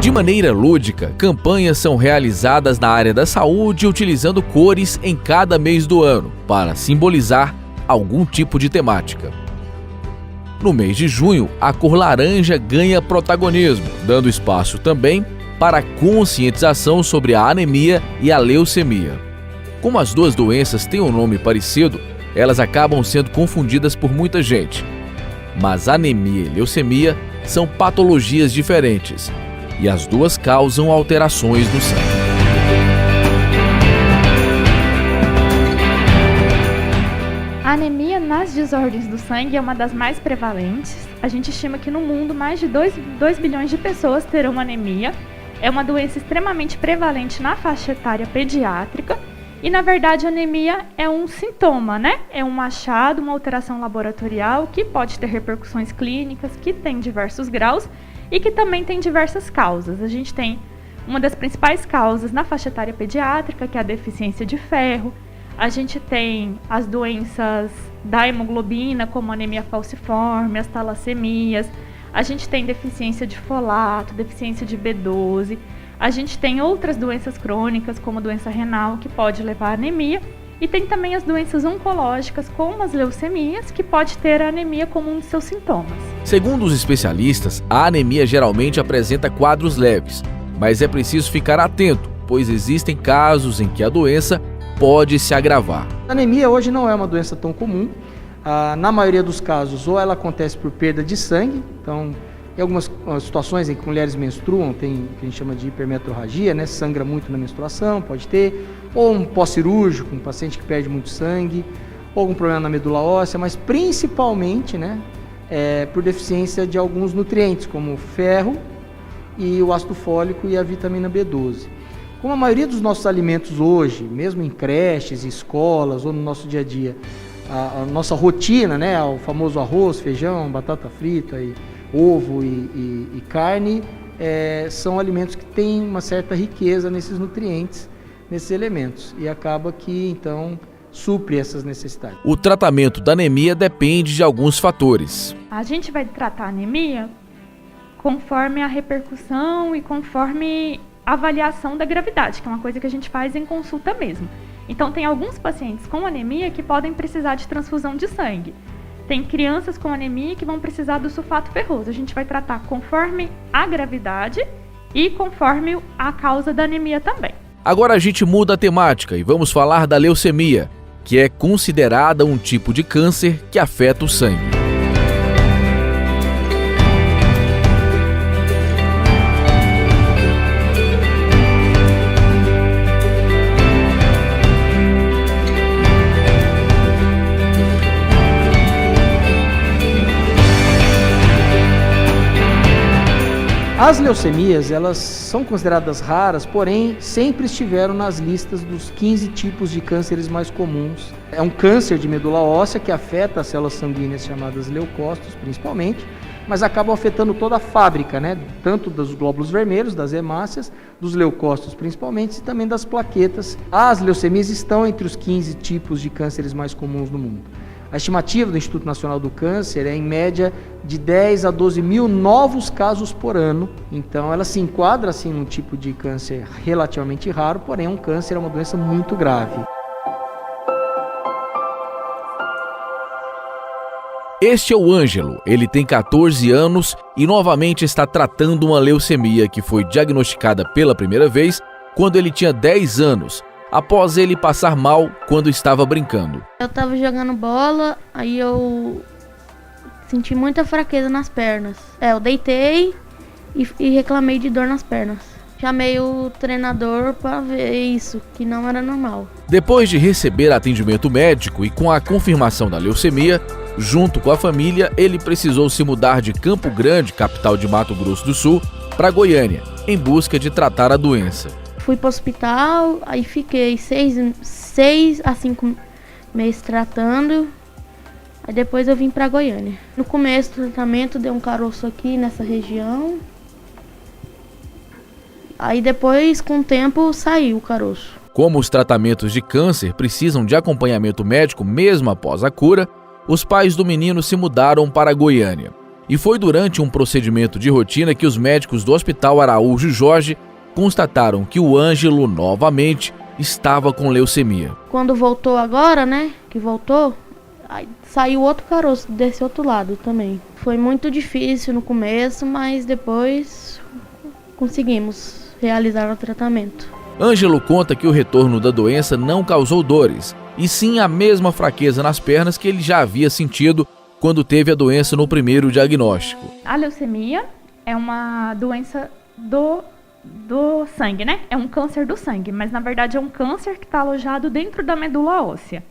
De maneira lúdica, campanhas são realizadas na área da saúde utilizando cores em cada mês do ano, para simbolizar algum tipo de temática. No mês de junho, a cor laranja ganha protagonismo, dando espaço também para a conscientização sobre a anemia e a leucemia. Como as duas doenças têm um nome parecido, elas acabam sendo confundidas por muita gente. Mas anemia e leucemia são patologias diferentes e as duas causam alterações no sangue. A anemia nas desordens do sangue é uma das mais prevalentes. A gente estima que no mundo mais de 2 bilhões de pessoas terão anemia. É uma doença extremamente prevalente na faixa etária pediátrica. E, na verdade, a anemia é um sintoma, né? É um achado, uma alteração laboratorial que pode ter repercussões clínicas, que tem diversos graus e que também tem diversas causas. A gente tem uma das principais causas na faixa etária pediátrica, que é a deficiência de ferro. A gente tem as doenças da hemoglobina, como a anemia falciforme, as talassemias. A gente tem deficiência de folato, deficiência de B12. A gente tem outras doenças crônicas, como a doença renal, que pode levar à anemia. E tem também as doenças oncológicas, como as leucemias, que pode ter a anemia como um de seus sintomas. Segundo os especialistas, a anemia geralmente apresenta quadros leves, mas é preciso ficar atento, pois existem casos em que a doença pode se agravar. A anemia hoje não é uma doença tão comum. Na maioria dos casos, ou ela acontece por perda de sangue, então em algumas situações em que mulheres menstruam, tem o que a gente chama de hipermetrorragia, né? Sangra muito na menstruação, pode ter, ou um pós-cirúrgico, um paciente que perde muito sangue, ou algum problema na medula óssea, mas principalmente, né, por deficiência de alguns nutrientes, como o ferro e o ácido fólico e a vitamina B12. Como a maioria dos nossos alimentos hoje, mesmo em creches, escolas ou no nosso dia a dia, a nossa rotina, né, o famoso arroz, feijão, batata frita, e ovo e carne, são alimentos que têm uma certa riqueza nesses nutrientes, nesses elementos, e acaba que então supre essas necessidades. O tratamento da anemia depende de alguns fatores. A gente vai tratar a anemia conforme a repercussão e conforme a avaliação da gravidade, que é uma coisa que a gente faz em consulta mesmo. Então, tem alguns pacientes com anemia que podem precisar de transfusão de sangue. Tem crianças com anemia que vão precisar do sulfato ferroso. A gente vai tratar conforme a gravidade e conforme a causa da anemia também. Agora a gente muda a temática e vamos falar da leucemia, que é considerada um tipo de câncer que afeta o sangue. As leucemias, elas são consideradas raras, porém sempre estiveram nas listas dos 15 tipos de cânceres mais comuns. É um câncer de medula óssea que afeta as células sanguíneas chamadas leucócitos, principalmente, mas acaba afetando toda a fábrica, né? Tanto dos glóbulos vermelhos, das hemácias, dos leucócitos principalmente, e também das plaquetas. As leucemias estão entre os 15 tipos de cânceres mais comuns no mundo. A estimativa do Instituto Nacional do Câncer é em média de 10 a 12 mil novos casos por ano. Então ela se enquadra assim num tipo de câncer relativamente raro, porém um câncer é uma doença muito grave. Este é o Ângelo, ele tem 14 anos e novamente está tratando uma leucemia que foi diagnosticada pela primeira vez quando ele tinha 10 anos. Após ele passar mal quando estava brincando. Eu tava jogando bola, aí eu senti muita fraqueza nas pernas. Eu deitei e reclamei de dor nas pernas. Chamei o treinador para ver isso, que não era normal. Depois de receber atendimento médico e com a confirmação da leucemia, junto com a família, ele precisou se mudar de Campo Grande, capital de Mato Grosso do Sul, para Goiânia, em busca de tratar a doença. Fui para o hospital, aí fiquei 6 a 5 meses tratando, aí depois eu vim para Goiânia. No começo do tratamento deu um caroço aqui nessa região, aí depois com o tempo saiu o caroço. Como os tratamentos de câncer precisam de acompanhamento médico mesmo após a cura, os pais do menino se mudaram para Goiânia. E foi durante um procedimento de rotina que os médicos do Hospital Araújo Jorge constataram que o Ângelo novamente estava com leucemia. Quando voltou agora, né, que voltou, aí saiu outro caroço desse outro lado também. Foi muito difícil no começo, mas depois conseguimos realizar o tratamento. Ângelo conta que o retorno da doença não causou dores, e sim a mesma fraqueza nas pernas que ele já havia sentido quando teve a doença no primeiro diagnóstico. A leucemia é uma doença do sangue, né? É um câncer do sangue, mas na verdade é um câncer que está alojado dentro da medula óssea.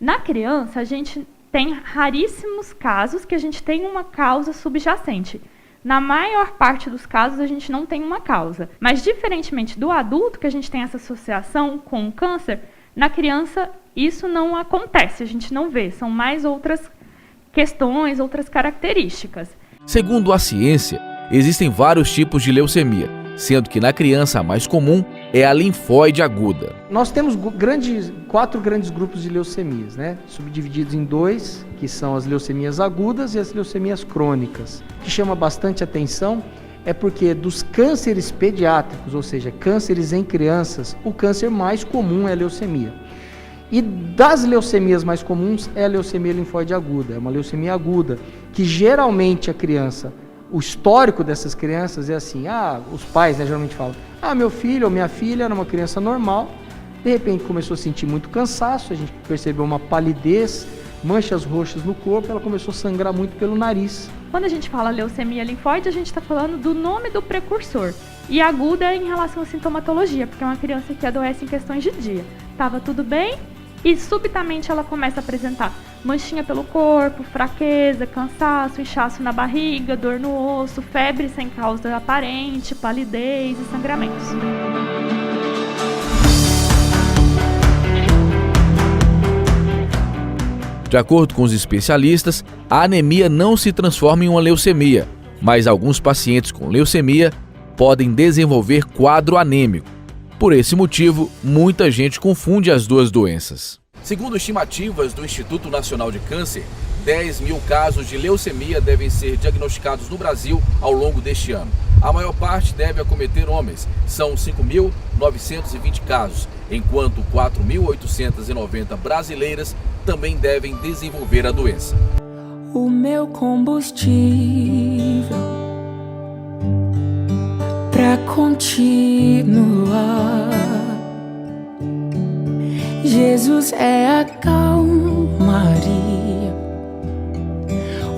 Na criança, a gente tem raríssimos casos que a gente tem uma causa subjacente. Na maior parte dos casos, a gente não tem uma causa. Mas, diferentemente do adulto, que a gente tem essa associação com o câncer, na criança isso não acontece, a gente não vê. São mais outras questões, outras características. Segundo a ciência, existem vários tipos de leucemia, sendo que na criança a mais comum é a linfóide aguda. Nós temos 4 grandes grupos de leucemias, né? Subdivididos em 2, que são as leucemias agudas e as leucemias crônicas. O que chama bastante atenção é porque dos cânceres pediátricos, ou seja, cânceres em crianças, o câncer mais comum é a leucemia. E das leucemias mais comuns é a leucemia linfóide aguda, é uma leucemia aguda, que geralmente a criança, o histórico dessas crianças é assim, os pais, né, geralmente falam, meu filho ou minha filha era uma criança normal, de repente começou a sentir muito cansaço, a gente percebeu uma palidez, manchas roxas no corpo, ela começou a sangrar muito pelo nariz. Quando a gente fala leucemia linfóide, a gente está falando do nome do precursor. E aguda é em relação à sintomatologia, porque é uma criança que adoece em questões de dia. Estava tudo bem e subitamente ela começa a apresentar manchinha pelo corpo, fraqueza, cansaço, inchaço na barriga, dor no osso, febre sem causa aparente, palidez e sangramentos. De acordo com os especialistas, a anemia não se transforma em uma leucemia, mas alguns pacientes com leucemia podem desenvolver quadro anêmico. Por esse motivo, muita gente confunde as duas doenças. Segundo estimativas do Instituto Nacional de Câncer, 10 mil casos de leucemia devem ser diagnosticados no Brasil ao longo deste ano. A maior parte deve acometer homens, são 5.920 casos, enquanto 4.890 brasileiras também devem desenvolver a doença. O meu combustível pra continuar. Jesus é a calmaria,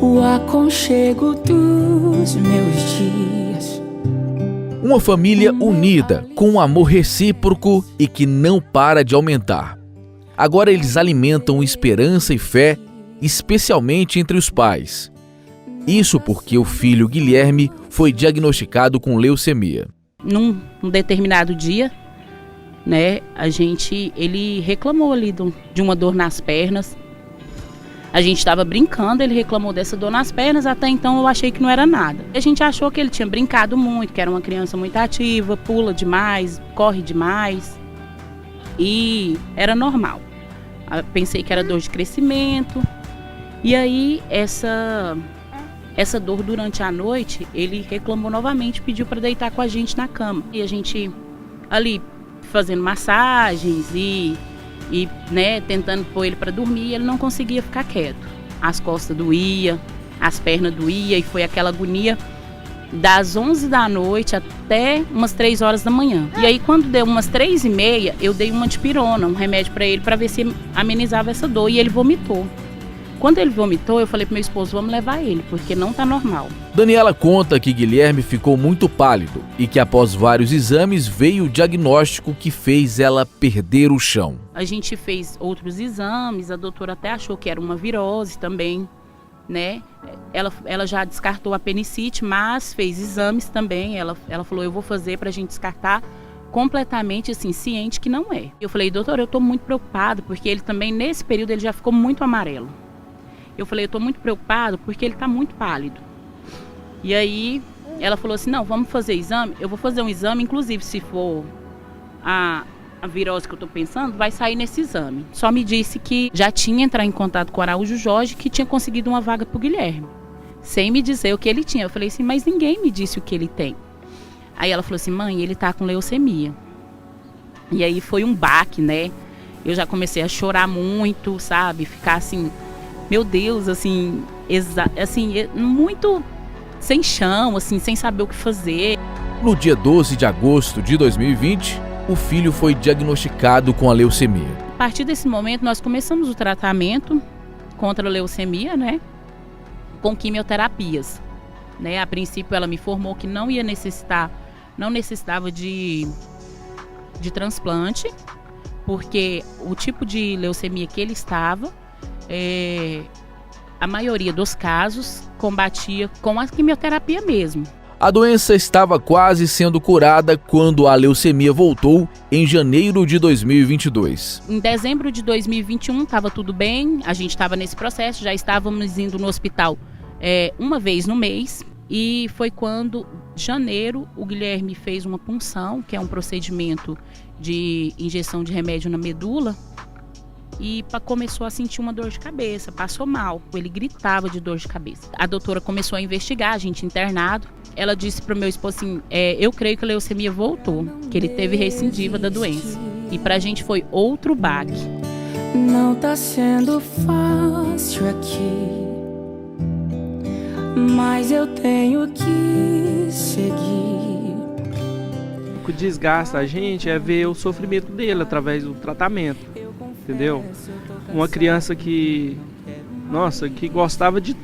o aconchego dos meus dias. Uma família unida, com um amor recíproco e que não para de aumentar. Agora eles alimentam esperança e fé, especialmente entre os pais. Isso porque o filho Guilherme foi diagnosticado com leucemia. Num determinado dia, né, ele reclamou ali de uma dor nas pernas. A gente estava brincando, ele reclamou dessa dor nas pernas, até então eu achei que não era nada. A gente achou que ele tinha brincado muito, que era uma criança muito ativa, pula demais, corre demais, e era normal. Pensei que era dor de crescimento, e aí essa dor durante a noite, ele reclamou novamente, pediu para deitar com a gente na cama. E a gente ali fazendo massagens e né, tentando pôr ele para dormir, ele não conseguia ficar quieto. As costas doía, as pernas doía, e foi aquela agonia das 11 da noite até umas 3 horas da manhã. E aí quando deu umas 3h30, eu dei uma dipirona, um remédio para ele, para ver se amenizava essa dor, e ele vomitou. Quando ele vomitou, eu falei pro meu esposo, vamos levar ele, porque não tá normal. Daniela conta que Guilherme ficou muito pálido e que após vários exames veio o diagnóstico que fez ela perder o chão. A gente fez outros exames, a doutora até achou que era uma virose também, né? Ela já descartou a apendicite, mas fez exames também. Ela falou, eu vou fazer pra gente descartar completamente, assim, ciente que não é. Eu falei, doutor, eu tô muito preocupado, porque ele também, nesse período, ele já ficou muito amarelo. Eu falei, eu tô muito preocupado porque ele tá muito pálido. E aí, ela falou assim, não, vamos fazer exame? Eu vou fazer um exame, inclusive, se for a virose que eu tô pensando, vai sair nesse exame. Só me disse que já tinha entrado em contato com o Araújo Jorge, que tinha conseguido uma vaga pro Guilherme. sem me dizer o que ele tinha. Eu falei assim, mas ninguém me disse o que ele tem. Aí ela falou assim, mãe, ele tá com leucemia. E aí foi um baque, né? Eu já comecei a chorar muito, sabe? Ficar assim, meu Deus, assim, muito sem chão, assim, sem saber o que fazer. No dia 12 de agosto de 2020, o filho foi diagnosticado com a leucemia. A partir desse momento, nós começamos o tratamento contra a leucemia, né? Com quimioterapias. Né? A princípio, ela me informou que não necessitava de transplante, porque o tipo de leucemia que ele estava, a maioria dos casos combatia com a quimioterapia mesmo. A doença estava quase sendo curada quando a leucemia voltou em janeiro de 2022. Em dezembro de 2021 estava tudo bem, a gente estava nesse processo, já estávamos indo no hospital uma vez no mês. E foi quando, em janeiro, o Guilherme fez uma punção, que é um procedimento de injeção de remédio na medula, e começou a sentir uma dor de cabeça, passou mal, ele gritava de dor de cabeça. A doutora começou a investigar, a gente internado. Ela disse para o meu esposo assim, eu creio que a leucemia voltou, que ele teve recidiva da doença. E para a gente foi outro baque. Não tá sendo fácil aqui, mas eu tenho que seguir. O que desgasta a gente é ver o sofrimento dele através do tratamento, entendeu? Uma criança que gostava de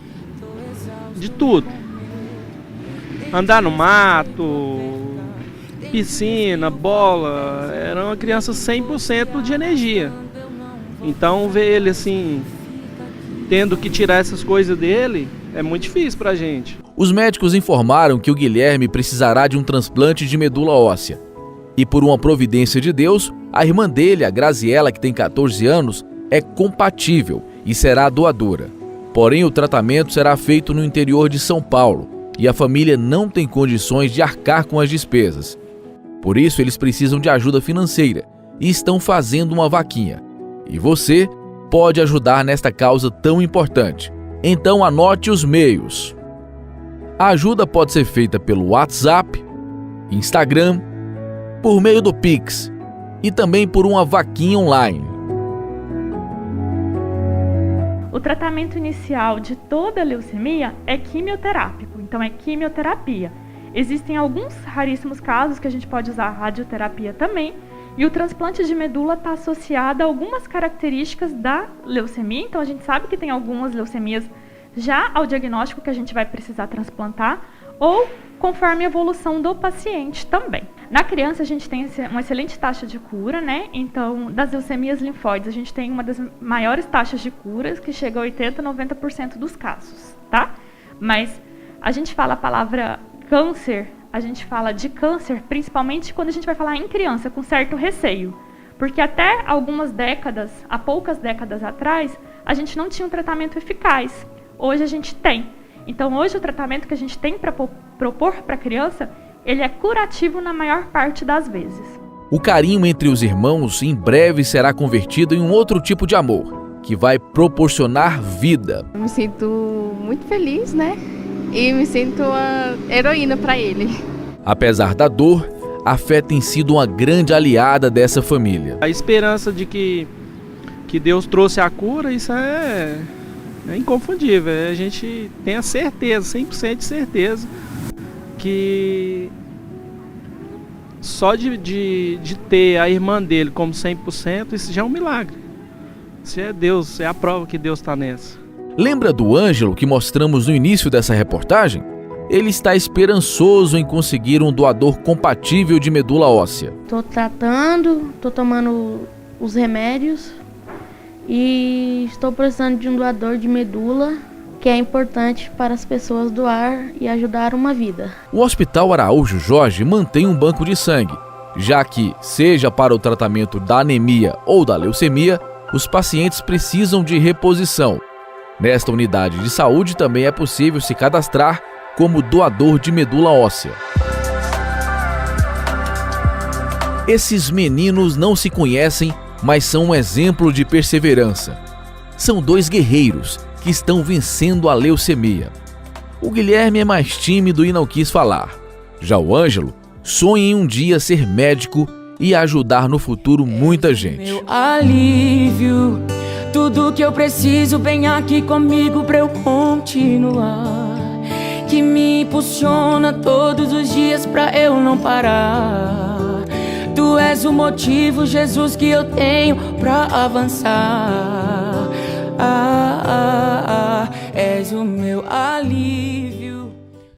tudo. Andar no mato, piscina, bola, era uma criança 100% de energia. Então ver ele assim, tendo que tirar essas coisas dele, é muito difícil pra gente. Os médicos informaram que o Guilherme precisará de um transplante de medula óssea. E por uma providência de Deus, a irmã dele, a Graziela, que tem 14 anos, é compatível e será doadora. Porém, o tratamento será feito no interior de São Paulo e a família não tem condições de arcar com as despesas. Por isso, eles precisam de ajuda financeira e estão fazendo uma vaquinha. E você pode ajudar nesta causa tão importante. Então anote os meios. A ajuda pode ser feita pelo WhatsApp, Instagram, por meio do Pix e também por uma vaquinha online. O tratamento inicial de toda a leucemia é quimioterápico, então é quimioterapia. Existem alguns raríssimos casos que a gente pode usar a radioterapia também, e o transplante de medula está associado a algumas características da leucemia, então a gente sabe que tem algumas leucemias já ao diagnóstico que a gente vai precisar transplantar, ou conforme a evolução do paciente também. Na criança a gente tem uma excelente taxa de cura, né? Então, das leucemias linfóides a gente tem uma das maiores taxas de cura, que chega a 80%, 90% dos casos, tá? Mas a gente fala a palavra câncer, a gente fala de câncer, principalmente quando a gente vai falar em criança, com certo receio. Porque até há poucas décadas atrás, a gente não tinha um tratamento eficaz. Hoje a gente tem. Então hoje o tratamento que a gente tem para propor para a criança, ele é curativo na maior parte das vezes. O carinho entre os irmãos em breve será convertido em um outro tipo de amor, que vai proporcionar vida. Eu me sinto muito feliz, né? E me sinto uma heroína para ele. Apesar da dor, a fé tem sido uma grande aliada dessa família. A esperança de que Deus trouxe a cura, isso é inconfundível. A gente tem a certeza, 100% de certeza, que só de ter a irmã dele como 100%, isso já é um milagre. Isso é Deus, é a prova que Deus está nessa. Lembra do Ângelo que mostramos no início dessa reportagem? Ele está esperançoso em conseguir um doador compatível de medula óssea. Tô tratando, tô tomando os remédios e estou precisando de um doador de medula, que é importante para as pessoas doar e ajudar uma vida. O Hospital Araújo Jorge mantém um banco de sangue, já que, seja para o tratamento da anemia ou da leucemia, os pacientes precisam de reposição. Nesta unidade de saúde também é possível se cadastrar como doador de medula óssea. Esses meninos não se conhecem, mas são um exemplo de perseverança. São dois guerreiros que estão vencendo a leucemia. O Guilherme é mais tímido e não quis falar. Já o Ângelo sonha em um dia ser médico e ajudar no futuro muita gente. Meu alívio, tudo que eu preciso vem aqui comigo pra eu continuar. Que me impulsiona todos os dias pra eu não parar. Tu és o motivo, Jesus, que eu tenho pra avançar. És o meu alívio.